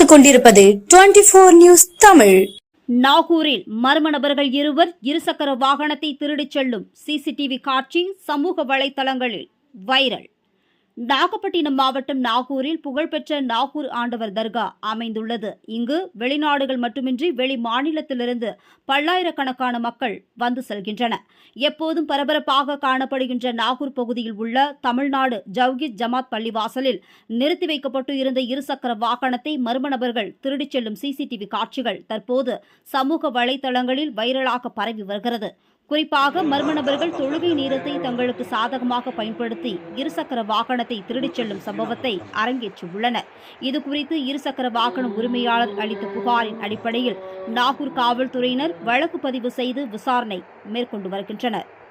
பார்த்துக் கொண்டிருப்பது 24 நியூஸ் தமிழ். நாகூரில் மர்ம நபர்கள் இருவர் இருசக்கர வாகனத்தை திருடிச் செல்லும் சிசிடிவி காட்சி சமூக வலைதளங்களில் வைரல். நாகப்பட்டினம் மாவட்டம் நாகூரில் புகழ்பெற்ற நாகூர் ஆண்டவர் தர்கா அமைந்துள்ளது. இங்கு வெளிநாடுகள் மட்டுமின்றி வெளி மாநிலத்திலிருந்து பல்லாயிரக்கணக்கான மக்கள் வந்து செல்கின்றனர். எப்போதும் பரபரப்பாக காணப்படுகின்ற நாகூர் பகுதியில் உள்ள தமிழ்நாடு ஜவ்ஹீத் ஜமாத் பள்ளிவாசலில் நிறுத்தி வைக்கப்பட்டு இருந்த இருசக்கர வாகனத்தை மர்ம நபர்கள் திருடிச் செல்லும் சிசிடிவி காட்சிகள் தற்போது சமூக வலைதளங்களில் வைரலாக பரவி வருகிறது. குறிப்பாக மர்ம நபர்கள் தொழுகை நேரத்தை தங்களுக்கு சாதகமாக பயன்படுத்தி இருசக்கர வாகனத்தை திருடிச் செல்லும் சம்பவத்தை அரங்கேற்றியுள்ளனர். இதுகுறித்து இருசக்கர வாகன உரிமையாளர் அளித்த புகாரின் அடிப்படையில் நாகூர் காவல்துறையினர் வழக்கு பதிவு செய்து விசாரணை மேற்கொண்டு வருகின்றனர்.